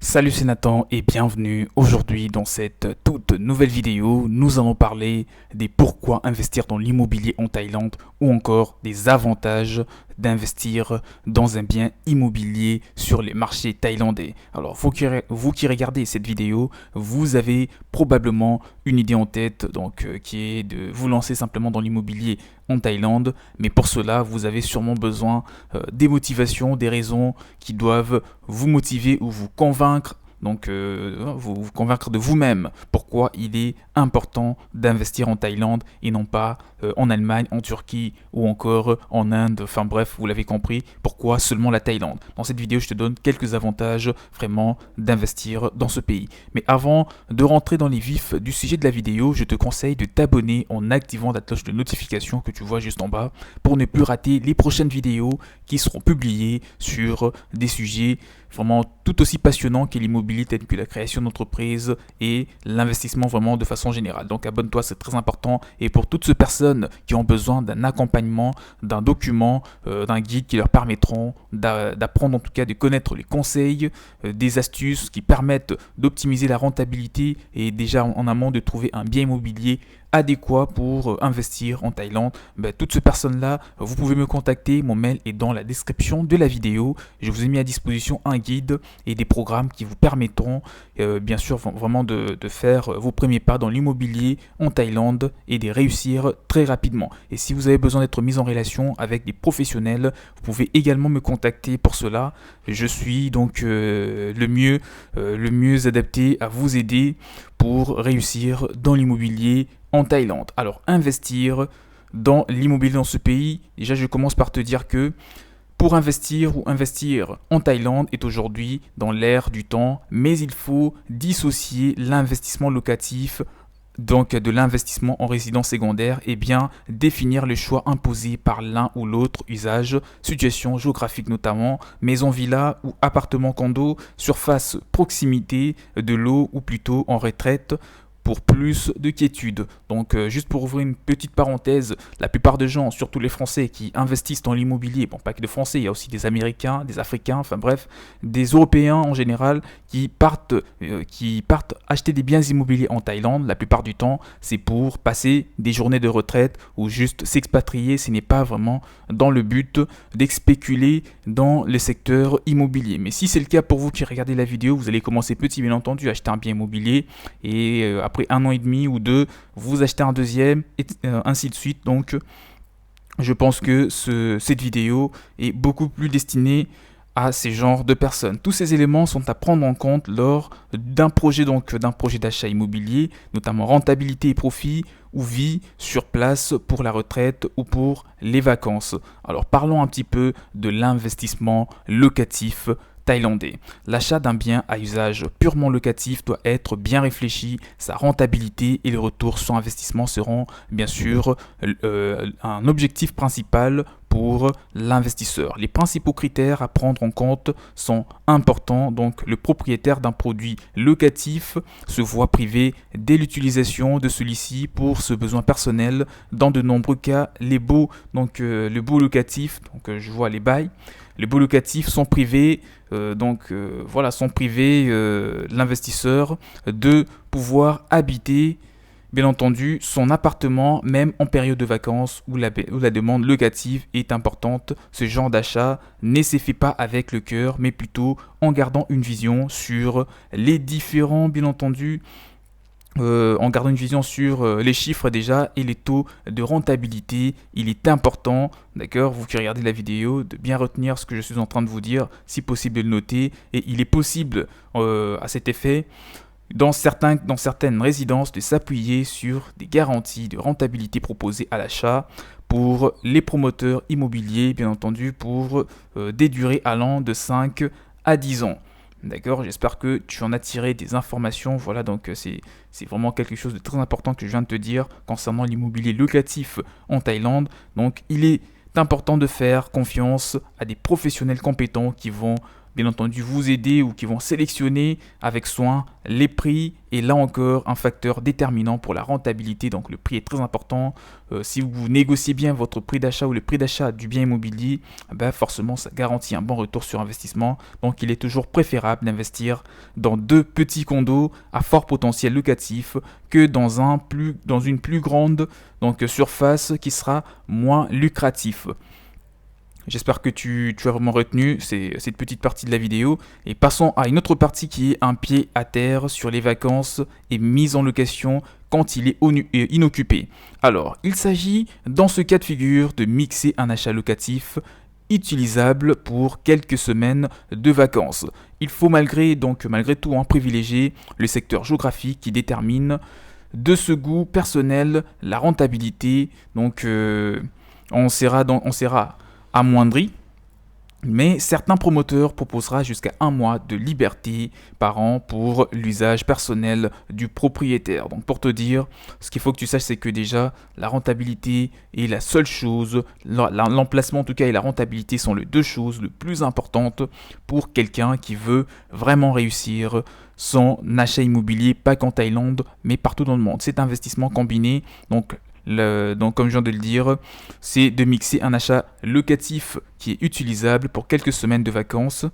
Salut c'est Nathan et bienvenue. Aujourd'hui dans cette toute nouvelle vidéo, nous allons parler des pourquoi investir dans l'immobilier en Thaïlande ou encore des avantages d'investir dans un bien immobilier sur les marchés thaïlandais. Alors vous qui regardez cette vidéo, vous avez probablement une idée en tête qui est de vous lancer simplement dans l'immobilier en Thaïlande, mais pour cela vous avez sûrement besoin des motivations, des raisons qui doivent vous motiver ou vous convaincre, vous convaincre de vous-même pourquoi il est important d'investir en Thaïlande et non pas en Allemagne, en Turquie ou encore en Inde. Enfin bref, vous l'avez compris, pourquoi seulement la Thaïlande. Dans cette vidéo, je te donne quelques avantages vraiment d'investir dans ce pays. Mais avant de rentrer dans les vifs du sujet de la vidéo, je te conseille de t'abonner en activant la cloche de notification que tu vois juste en bas pour ne plus rater les prochaines vidéos qui seront publiées sur des sujets vraiment tout aussi passionnants que l'immobilier, tels que la création d'entreprise et l'investissement vraiment de façon générale. Donc abonne-toi, c'est très important. Et pour toutes ces personnes qui ont besoin d'un accompagnement, d'un document, d'un guide qui leur permettront d'apprendre, en tout cas de connaître les conseils, des astuces qui permettent d'optimiser la rentabilité et déjà en amont de trouver un bien immobilier adéquat pour investir en Thaïlande, toutes ces personnes-là, vous pouvez me contacter. Mon mail est dans la description de la vidéo. Je vous ai mis à disposition un guide et des programmes qui vous permettront, bien sûr, vraiment de faire vos premiers pas dans l'immobilier en Thaïlande et de réussir très rapidement. Et si vous avez besoin d'être mis en relation avec des professionnels, vous pouvez également me contacter pour cela. Je suis donc le mieux adapté à vous aider pour réussir dans l'immobilier en Thaïlande. Alors, investir dans l'immobilier dans ce pays, déjà je commence par te dire que pour investir ou investir en Thaïlande est aujourd'hui dans l'ère du temps, mais il faut dissocier l'investissement locatif donc de l'investissement en résidence secondaire et bien définir le choix imposé par l'un ou l'autre usage, situation géographique notamment, maison villa ou appartement condo, surface proximité de l'eau ou plutôt en retraite pour plus de quiétude. Donc juste pour ouvrir une petite parenthèse, la plupart des gens, surtout les Français qui investissent dans l'immobilier, bon pas que de Français, il y a aussi des Américains, des Africains, enfin bref, des Européens en général qui partent acheter des biens immobiliers en Thaïlande. La plupart du temps, c'est pour passer des journées de retraite ou juste s'expatrier. Ce n'est pas vraiment dans le but d'expéculer dans le secteur immobilier. Mais si c'est le cas pour vous qui regardez la vidéo, vous allez commencer petit bien entendu à acheter un bien immobilier et après un an et demi ou deux, vous achetez un deuxième, et ainsi de suite. Donc, je pense que cette vidéo est beaucoup plus destinée à ces genres de personnes. Tous ces éléments sont à prendre en compte lors d'un projet d'achat immobilier, notamment rentabilité et profit, ou vie sur place pour la retraite ou pour les vacances. Alors parlons un petit peu de l'investissement locatif thaïlandais. L'achat d'un bien à usage purement locatif doit être bien réfléchi. Sa rentabilité et le retour sur investissement seront bien sûr un objectif principal pour l'investisseur. Les principaux critères à prendre en compte sont importants. Donc, le propriétaire d'un produit locatif se voit privé dès l'utilisation de celui-ci pour ce besoin personnel. Dans de nombreux cas, le beau locatif, je vois les bails, les baux locatifs sont privés, l'investisseur de pouvoir habiter, bien entendu, son appartement, même en période de vacances où la demande locative est importante. Ce genre d'achat ne s'est fait pas avec le cœur, mais plutôt en gardant une vision sur les différents, bien entendu, en gardant une vision sur les chiffres déjà et les taux de rentabilité. Il est important, d'accord, vous qui regardez la vidéo, de bien retenir ce que je suis en train de vous dire, si possible de le noter. Et il est possible à cet effet, dans certaines résidences, de s'appuyer sur des garanties de rentabilité proposées à l'achat pour les promoteurs immobiliers, bien entendu, pour des durées allant de 5 à 10 ans. D'accord, j'espère que tu en as tiré des informations. Voilà, donc c'est vraiment quelque chose de très important que je viens de te dire concernant l'immobilier locatif en Thaïlande. Donc il est important de faire confiance à des professionnels compétents qui vont bien entendu vous aider ou qui vont sélectionner avec soin les prix. Et là encore, un facteur déterminant pour la rentabilité, donc le prix est très important. Si vous négociez bien votre prix d'achat ou le prix d'achat du bien immobilier, forcément ça garantit un bon retour sur investissement. Donc il est toujours préférable d'investir dans 2 petits condos à fort potentiel locatif que dans une plus grande surface qui sera moins lucratif. J'espère que tu as vraiment retenu cette petite partie de la vidéo. Et passons à une autre partie qui est un pied à terre sur les vacances et mise en location quand il est inoccupé. Alors, il s'agit dans ce cas de figure de mixer un achat locatif utilisable pour quelques semaines de vacances. Il faut malgré tout privilégier le secteur géographique qui détermine de ce goût personnel la rentabilité. Donc on sera amoindri, mais certains promoteurs proposera jusqu'à 1 mois de liberté par an pour l'usage personnel du propriétaire. Donc pour te dire, ce qu'il faut que tu saches, c'est que déjà la rentabilité est la seule chose, l'emplacement en tout cas et la rentabilité sont les 2 choses les plus importantes pour quelqu'un qui veut vraiment réussir son achat immobilier, pas qu'en Thaïlande, mais partout dans le monde. Cet investissement combiné, donc comme je viens de le dire, c'est de mixer un achat locatif qui est utilisable pour quelques semaines de vacances.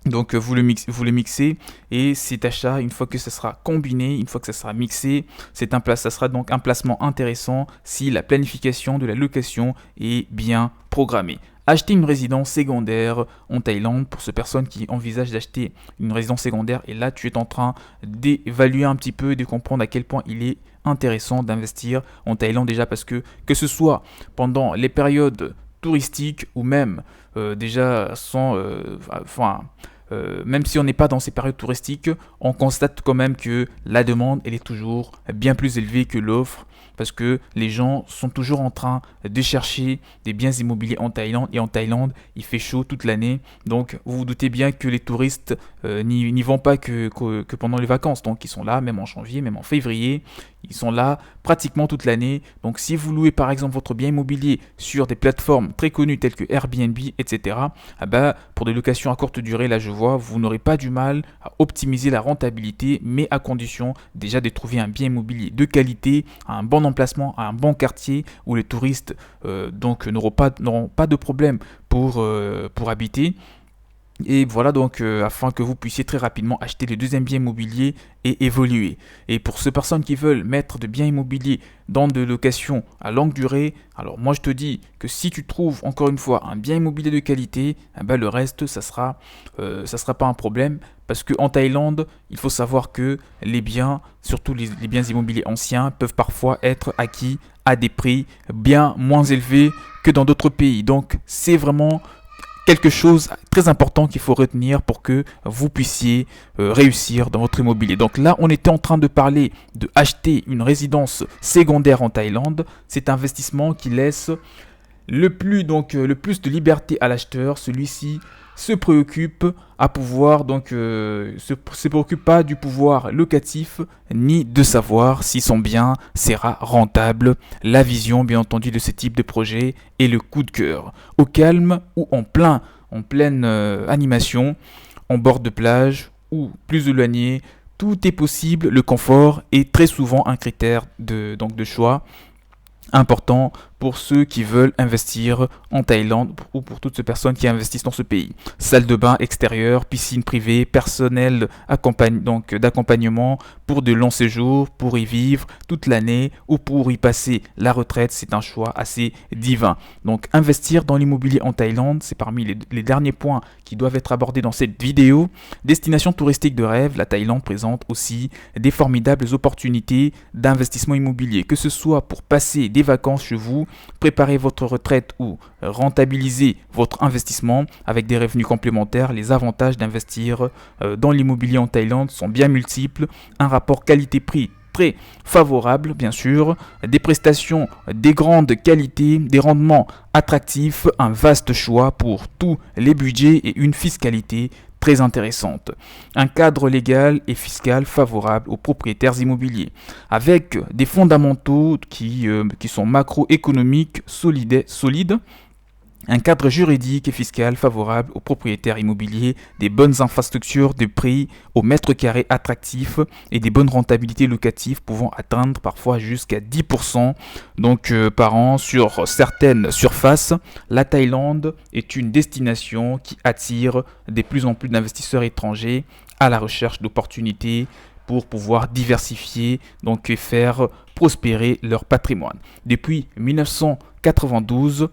Donc vous le mixez et cet achat, une fois que ça sera combiné, une fois que ça sera mixé, ça sera donc un placement intéressant si la planification de la location est bien programmée. Acheter une résidence secondaire en Thaïlande pour ces personnes qui envisagent d'acheter une résidence secondaire, et là tu es en train d'évaluer un petit peu, de comprendre à quel point il est intéressant d'investir en Thaïlande, déjà parce que ce soit pendant les périodes touristiques ou même même si on n'est pas dans ces périodes touristiques, on constate quand même que la demande elle est toujours bien plus élevée que l'offre, parce que les gens sont toujours en train de chercher des biens immobiliers en Thaïlande, et en Thaïlande il fait chaud toute l'année, donc vous vous doutez bien que les touristes n'y vont pas que pendant les vacances, donc ils sont là même en janvier, même en février, ils sont là pratiquement toute l'année. Donc si vous louez par exemple votre bien immobilier sur des plateformes très connues telles que Airbnb, etc., pour des locations à courte durée, là je vois, vous n'aurez pas du mal à optimiser la rentabilité, mais à condition déjà de trouver un bien immobilier de qualité, à un bon emplacement, à un bon quartier où les touristes n'auront pas de problème pour habiter. Et voilà donc afin que vous puissiez très rapidement acheter le deuxième bien immobilier et évoluer. Et pour ces personnes qui veulent mettre de biens immobiliers dans de locations à longue durée, alors moi je te dis que si tu trouves encore une fois un bien immobilier de qualité, le reste ça sera pas un problème, parce qu'en Thaïlande il faut savoir que les biens, surtout les biens immobiliers anciens, peuvent parfois être acquis à des prix bien moins élevés que dans d'autres pays. Donc c'est vraiment quelque chose de très important qu'il faut retenir pour que vous puissiez réussir dans votre immobilier. Donc là, on était en train de parler de acheter une résidence secondaire en Thaïlande. C'est un investissement qui laisse le plus de liberté à l'acheteur. Celui-ci se préoccupe se préoccupe pas du pouvoir locatif ni de savoir si son bien sera rentable. La vision bien entendu de ce type de projet est le coup de cœur. Au calme ou en pleine animation, en bord de plage ou plus éloigné, tout est possible. Le confort est très souvent un critère de choix important pour ceux qui veulent investir en Thaïlande ou pour toutes ces personnes qui investissent dans ce pays. Salle de bain extérieure, piscine privée, personnel d'accompagnement pour de longs séjours, pour y vivre toute l'année ou pour y passer la retraite, c'est un choix assez divin. Donc investir dans l'immobilier en Thaïlande, c'est parmi les derniers points qui doivent être abordés dans cette vidéo. Destination touristique de rêve, la Thaïlande présente aussi des formidables opportunités d'investissement immobilier, que ce soit pour passer des vacances chez vous, préparer votre retraite ou rentabiliser votre investissement avec des revenus complémentaires. Les avantages d'investir dans l'immobilier en Thaïlande sont bien multiples. Un rapport qualité-prix très favorable, bien sûr, des prestations des grandes qualités, des rendements attractifs, un vaste choix pour tous les budgets et une fiscalité très intéressante. Un cadre légal et fiscal favorable aux propriétaires immobiliers, avec des fondamentaux qui sont macroéconomiques solides, un cadre juridique et fiscal favorable aux propriétaires immobiliers, des bonnes infrastructures, des prix au mètre carré attractifs et des bonnes rentabilités locatives pouvant atteindre parfois jusqu'à 10% par an sur certaines surfaces. La Thaïlande est une destination qui attire de plus en plus d'investisseurs étrangers à la recherche d'opportunités pour pouvoir diversifier et faire prospérer leur patrimoine. Depuis 1992,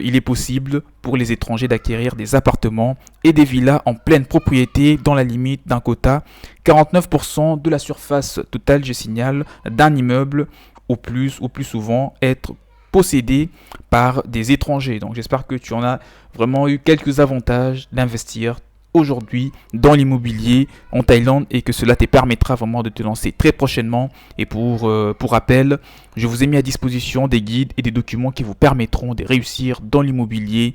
il est possible pour les étrangers d'acquérir des appartements et des villas en pleine propriété dans la limite d'un quota 49% de la surface totale, je signale, d'un immeuble au plus souvent être possédé par des étrangers. Donc j'espère que tu en as vraiment eu quelques avantages d'investir aujourd'hui dans l'immobilier en Thaïlande et que cela te permettra vraiment de te lancer très prochainement. Et pour rappel, je vous ai mis à disposition des guides et des documents qui vous permettront de réussir dans l'immobilier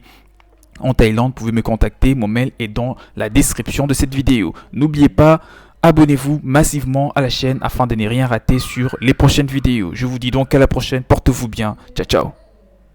en Thaïlande. Vous pouvez me contacter, mon mail est dans la description de cette vidéo. N'oubliez pas, abonnez-vous massivement à la chaîne afin de ne rien rater sur les prochaines vidéos. Je vous dis donc à la prochaine, portez-vous bien, ciao ciao.